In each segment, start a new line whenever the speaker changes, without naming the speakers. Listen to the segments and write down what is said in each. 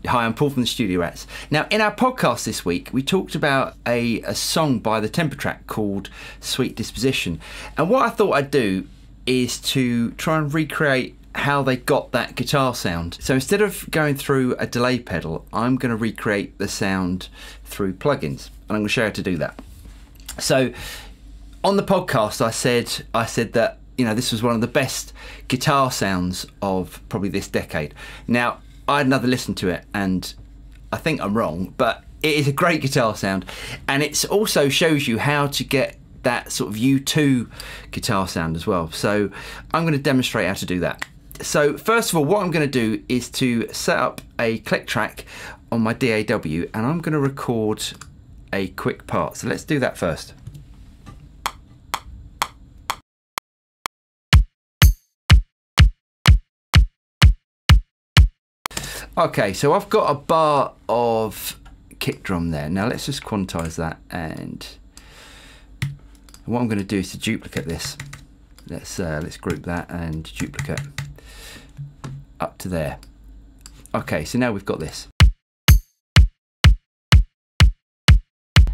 Hi, I'm Paul from the Studio Rats. Now, in our podcast this week, we talked about a song by the Temper Track called Sweet Disposition. And what I thought I'd do is to try and recreate how they got that guitar sound. So instead of going through a delay pedal, I'm going to recreate the sound through plugins. And I'm going to show you how to do that. So on the podcast, I said that, you know, this was one of the best guitar sounds of probably this decade. Now, I had another listen to it and I think I'm wrong, but it is a great guitar sound, and it also shows you how to get that sort of U2 guitar sound as well. So I'm going to demonstrate how to do that. So first of all, what I'm going to do is to set up a click track on my DAW, and I'm going to record a quick part. So let's do that first. Okay, so I've got a bar of kick drum there. Now let's just quantize that, and what I'm going to do is to duplicate this. Let's group that and duplicate up to there. Okay, so now we've got this.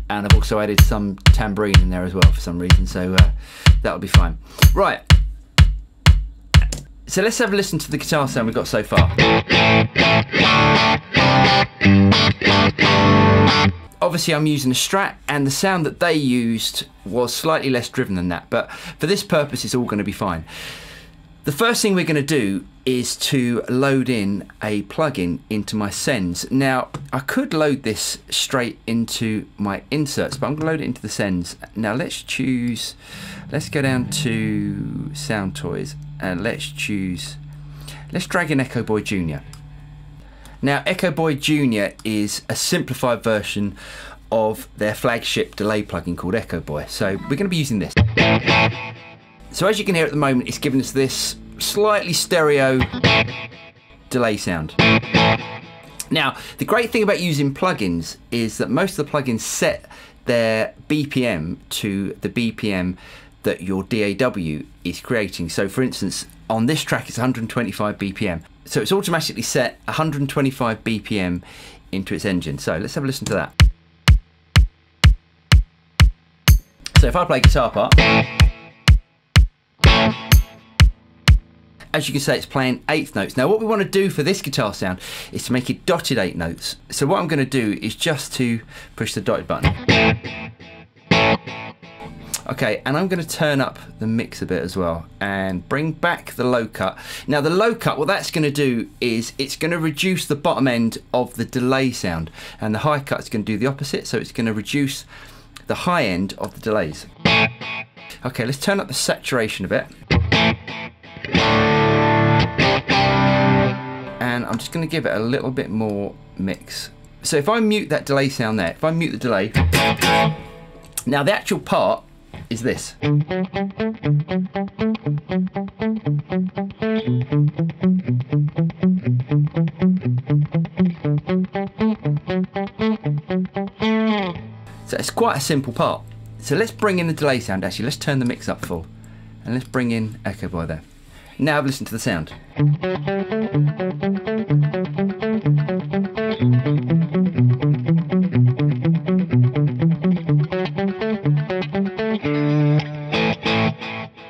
And I've also added some tambourine in there as well for some reason, so that'll be fine. Right. So let's have a listen to the guitar sound we've got so far. Obviously I'm using a Strat, and the sound that they used was slightly less driven than that, but for this purpose it's all going to be fine. The first thing we're going to do is to load in a plugin into my sends. Now I could load this straight into my inserts, but I'm going to load it into the sends. Now let's go down to Sound Toys, and let's drag in Echo Boy Jr. Now Echo Boy Jr. is a simplified version of their flagship delay plugin called Echo Boy. So we're going to be using this. So as you can hear at the moment, it's giving us this slightly stereo delay sound. Now the great thing about using plugins is that most of the plugins set their BPM to the BPM that your DAW is creating. So for instance, on this track it's 125 BPM. So it's automatically set 125 BPM into its engine. So let's have a listen to that. So if I play guitar part, as you can see, it's playing eighth notes. Now what we want to do for this guitar sound is to make it dotted 8 notes. So what I'm going to do is just to push the dotted button. Okay, and I'm going to turn up the mix a bit as well and bring back the low cut. Now the low cut, what that's going to do is it's going to reduce the bottom end of the delay sound, and the high cut is going to do the opposite, so it's going to reduce the high end of the delays. Okay, let's turn up the saturation a bit. And I'm just going to give it a little bit more mix. So if I mute that delay sound there, if I mute the delay, now the actual part is this. So it's quite a simple part. So let's bring in the delay sound. Actually, let's turn the mix up full, and let's bring in Echo Boy there. Now I've listened to the sound.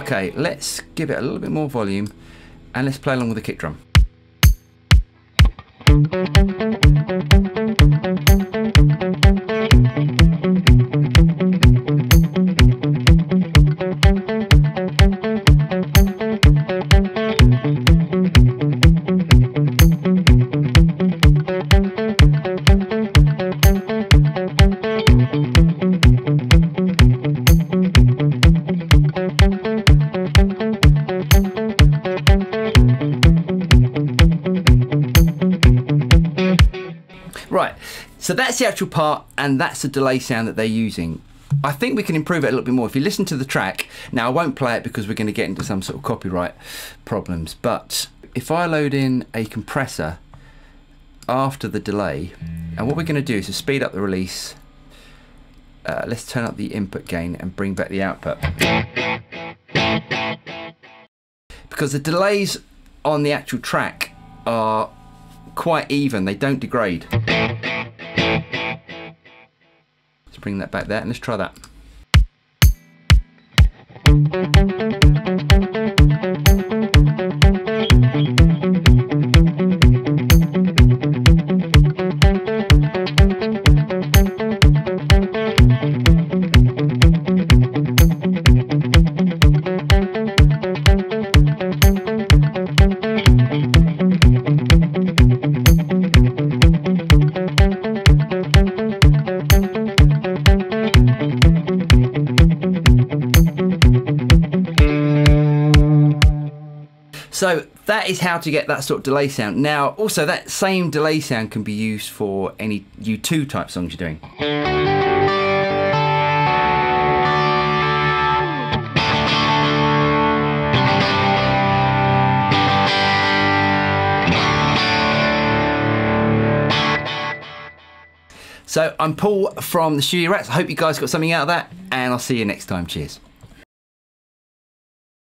Okay, let's give it a little bit more volume, and let's play along with the kick drum. Right, so that's the actual part, and that's the delay sound that they're using. I think we can improve it a little bit more. If you listen to the track, now I won't play it because we're going to get into some sort of copyright problems, but if I load in a compressor after the delay, and what we're going to do is to speed up the release, let's turn up the input gain and bring back the output. Because the delays on the actual track are quite even, they don't degrade. Let's bring that back there and let's try that. So that is how to get that sort of delay sound. Now, also that same delay sound can be used for any U2 type songs you're doing. So I'm Paul from the Studio Rats. I hope you guys got something out of that, and I'll see you next time. Cheers.